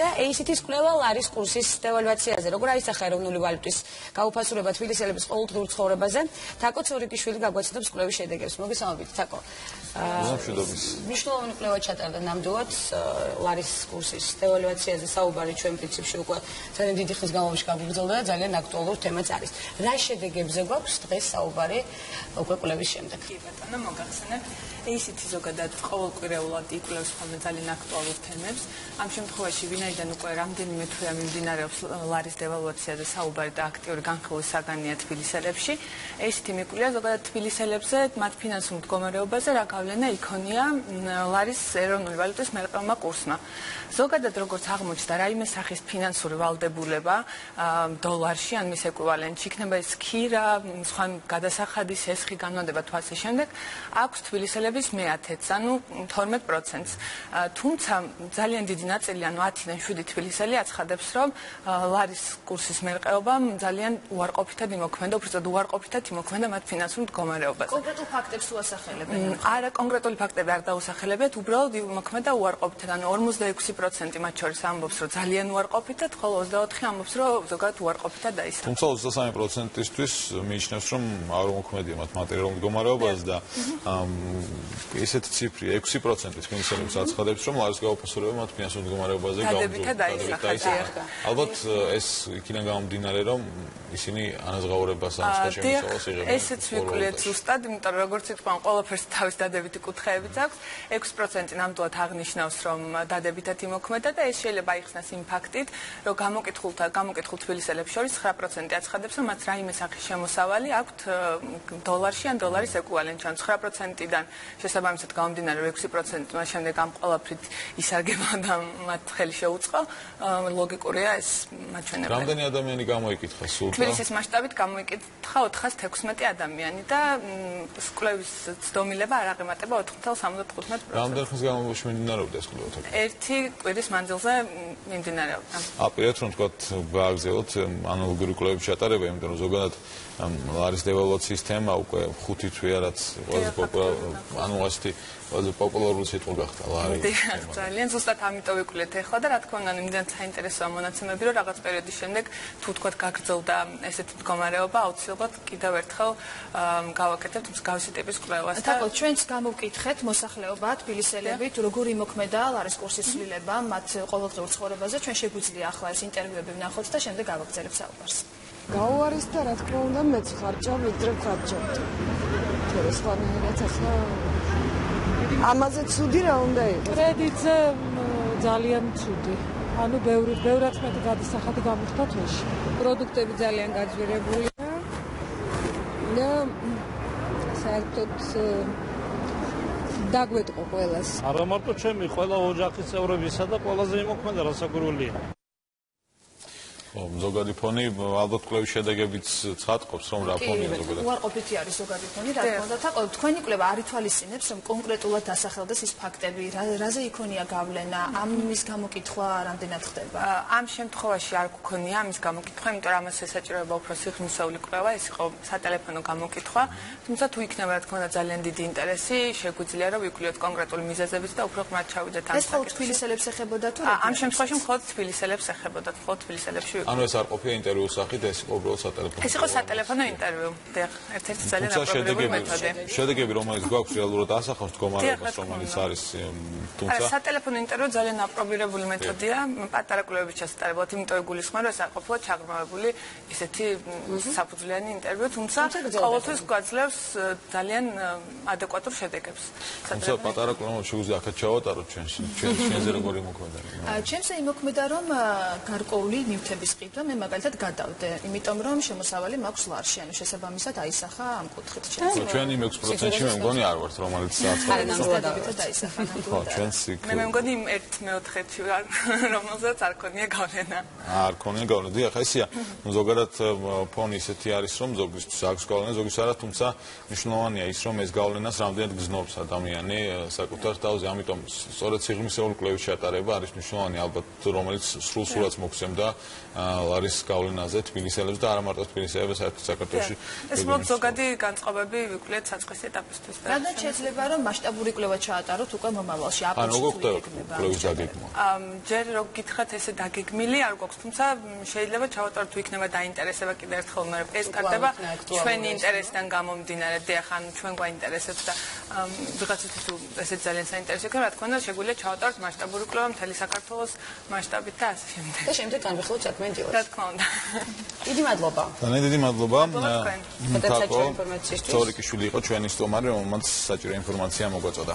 და ACT-ის კვლევა ლარის კურსის დევალვაციაზე. როგორ აისახა ეროვნული ვალუტის გაუფასურება თბილისელების ყოველდღიურ ცხოვრებაზე? თაკო ცორიკიშვილი გაგვაცნობს კვლევის შედეგებს. მოგესალმებით, თაკო. მნიშვნელოვანი კვლევა ჩატარდა ნამდვილად ლარის კურსის დევალვაციაზე საუბარი ჩვენ პრინციპში უკვე ძალიან დიდი ხნის განმავლობაში გაგვიგრძელდა და ძალიან აქტუალური თემაც არის. რა შედეგებზე გვაქვს დღეს საუბარი უკვე კვლევის შემდეგ? კი ბატონო, მოგახსენებთ. ACT ზოგადად ყოველკვირეულად იკვლევს ხოლმე ძალიან აქტუალურ თემებს. ამ შემთხვევაში ვინაიდან უკვე რამდენიმე თვეა მიმდინარეობს ლარის დევალვაციაზე საუბარი და აქტიური განხილვის საგანია თბილისელებში. ACT მიკვლინა ზოგადად თბილისელებზე მათ ფინანსურ მდგომარეობაზე რა გავლენა იქონია ლარის ეროვნული ვალუტის მერყევმა კურსმა. ზოგადად როგორც აღმოჩნდა, რაიმე სახის ფინანსური ვალდებულება დოლარში ან მის ეკვივალენტში იქნება ეს ქირა, სხვა გადასახადი, სესხი, განმანდება თუ ასე შემდეგ, აქვს თბილისელების მე-10-ს, ანუ 12%-ს. თუმცა ძალიან დიდი ნაწილი, ანუ 10-დან 7 თბილისელი აცხადებს, რომ ლარის კურსის მერყეობამ ძალიან უარყოფითად იმოქმედა, უბრალოდ უარყოფითად იმოქმედა მათ ფინანსურ მდგომარეობაზე. კონკრეტულ ფაქტებს უასახელებენ? არა, კონკრეტული ფაქტები არ დაუსახელებთ, უბრალოდ იმოქმედა უარყოფითად, ანუ 46% მათ შორის ამბობს, რომ ძალიან უარყოფითად, ხოლო 24% ამბობს, რომ ზოგადად უარყოფითად დაისახა. თუმცა 23%-ისთვის მიიჩნევს, რომ არ უმოქმედია მათ მატერიალურ მდგომარეობაზე და ესეთი ციფრი 6% თბილისელებს აცხადებს, რომ ლარის გაუფასურება მათ ფინანსურ მდგომარეობაზე დაისახა. ალბათ ეს იქიდან გამომდინარე, რომ ისინი ანაზღაურებას ამ სიტუაციაში მისულს იღებენ. ესეც ვიკვლიეთ ზუსტად, იმიტომ რომ როგორც იტყვიან, ყველაფერს თავის დადებითი კუთხეებიც აქვს. 6% ნამდვილად აღნიშნავს, რომ დადებითად იმოქმედა და ეს შეიძლება აიხსნას იმ ფაქტით, რომ გამოკითხულ თბილისელებს შორის 9% აცხადებს, რომ მათ რაიმე სახის შემოსავალი აქვთ დოლარში ან დოლარის ეკვივალენტში. 9%-დან შესაბამისად გამომდინარე 6% მას შემდეგ ამ ყველაფრით ისარგებლა და მათ ხელი შეუწყო. ლოგიკურია ეს მაჩვენებელი. რამდენი ადამიანი გამოიკითხა სულ? თბილისის მასშტაბით გამოიკითხა 415 ადამიანი და კვლევის ცდომილება არ აღემატება 4.75%. რამდენი ხნის განმავლობაში მიმდინარეობდა ეს კვლევა? ერთი კვირის მანძილზე მიმდინარეობდა. აპირებთ რომ თქვათ გააგრძელოთ ანალოგიური კვლევების ჩატარება, იმიტომ რომ ზოგადად ლარის დევალვაციის თემა უკვე 5 თვეა, რაც ყველაზე პოპულარული სიტყვა გახდა ლარი. ძალიან ზუსტად ამიტომ ვიკვლიეთ ახლა და რა თქმა უნდა, იმდენად საინტერესოა მონაცემები, რომ რაღაც პერიოდის შემდეგ თუ თქვათ გაგრძელდა ესეთი მდგომარეობა, აუცილებლად კიდევ ერთხელ გავაკეთებთ მსგავსი ტიპის კვლევას. თაკო, ჩვენც გამოვკითხეთ მოსახლეობა, თბილისელები, თუ როგორ იმოქმედა ლარის კურსის ცვლილება მათ ყოველდღიურ ცხოვრებაზე. ჩვენ შეგვიძლია ახლა ეს ინტერვიუები ვნახოთ და შემდეგ გავაგრძელებთ საუბარს. გაუარის და რა თქმა უნდა მეც ხარჯავ ვიდრე ხარჯავთ. თორე სხვანაირად ახლა ამაზე ცუდი რა უნდა იყოს? კრედიტზე ძალიან ცუდი. ანუ ბევრად მეტი გადასახადი გამოხდა თვეში. პროდუქტები ძალიან გაძვირებულია და საერთოდ დაგვეტყო ყველას. არა მარტო ჩემი, ყველა ოჯახის წევრებისა და ყველაზე იმოქმედა რასაკვირველია. ზოგადი ფონი ალბათ კვლევის შედეგებიც ცხადყოფს, რომ რა ფონია ზოგადად. უარყოფითი არის ზოგადი ფონი, რა თქმა უნდა, თაკო, თქვენი კვლევა არ ითვალისწინებს, რომ კონკრეტულად დასახელდეს ის ფაქტები, რაზე იქონია გავლენა, ამის გამოკითხვა რამდენად ხდება? ამ შემთხვევაში არ გქონია ამის გამოკითხვა, იმიტომ რომ ამას ესაჭიროება უფრო სიღრმისეული კვლევა, ეს იყო სატელეფონო გამოკითხვა, თუმცა თუ იქნება რა თქმა უნდა ძალიან დიდი ინტერესი, შეგვიძლია რომ ვიკვლიოთ კონკრეტული მიზეზებით და უფრო ღრმად ჩავიდეთ ამ ეს მხოლოდ თბილისელებს ეხებოდა თუ რა? ამ შემთხვევაში მხოლოდ თბილისელებს ეხებოდა, მხოლოდ თბილისელებში. ანუ ეს არ ყოფილა ინტერვიუს სახით, ეს იყო უბრალოდ სატელეფონო. ეს იყო სატელეფონო ინტერვიუ. ერთ-ერთი ძალიან აპრობირებული მეთოდი. შედეგები, რომელიც გვაქვს რეალურად ასახავს მდგომარეობას, რომელიც არის, თუმცა სატელეფონო ინტერვიუ ძალიან აპრობირებული მეთოდია, პატარა კვლევების ჩასატარებლად, იმიტომ გულისხმობ, რომ ეს არ ყოფილა ჩაღრმავებული ისეთი საფუძვლიანი ინტერვიუ, თუმცა ყოველთვის გვაძლევს ძალიან ადეკვატურ შედეგებს. თუმცა პატარა კვლევა შეუძლია აქაც ჩავატაროთ ჩვენზე როგორ იმოქმედა. ჩვენზე იმოქმედა, რომ გარკვეული ნივთების ყიდვა მე მაგალითად გადავდე, იმიტომ რომ შემოსავალი მაქვს ლარში, ანუ შესაბამისად აისახა ამ კუთხით ჩემს. ჩვენი 6%-ში მე მგონი არ ვართ, რომელიც აცხადებს დაისახა. ხო, ჩვენს იქ მე მგონი 1/4-ში ვარ, რომელზეც არ ქონია გავლენა. არ ქონია გავლენა. დიახ, ესია. ზოგადად ფონი ისეთი არის, რომ ზოგისთვის აქვს გავლენა, ზოგის არა, თუმცა მნიშვნელოვანია ის, რომ ეს გავლენას რამდენად გზნობს ადამიანი საკუთარ თავზე, ამიტომ სწორედ სიღრმისეული კვლევის ჩატარება არის მნიშვნელოვანი, ალბათ, რომელიც სრულ სურათს მოგცემდა ლარის გავლენაზე თბილისელებს და არა მარტო თბილისელებს, საერთოდ საქართველოში. ეს მხოლოდ ზოგადი განწყობები ვიკვლიეთ საწყისი ეტაპისთვის. რადგან შეიძლება რომ მასშტაბური კვლევა ჩაატაროთ უკვე მომავალში აპრილში კვლევის დაგეგმა. ჯერ რო გითხრათ ესე დაგეგმილი არ გვაქვს, თუმცა შეიძლება ჩავატაროთ თუ იქნება დაინტერესება კიდევ ერთხელ, მაგრამ ეს კარდება ჩვენი ინტერესიდან გამომდინარე, დიახან ჩვენ გვაინტერესებს და ვიღაცისთვის თუ ესე ძალიან საინტერესო იქნება, რა თქმა უნდა, შეგვიძლია ჩავატაროთ მასშტაბური კვლევა მთელი საქართველოს მასშტაბით და ასე შემდეგ. და შემდეგ განვიხილოთ საქმე დილას. რა თქმა უნდა. დიდი მადლობა. დიდი მადლობა. საჭირო ინფორმაციისთვის. თორიკიშვილი იყო ჩვენი სტუმარი, რომელმაც საჭირო ინფორმაცია მოგვაწოდა.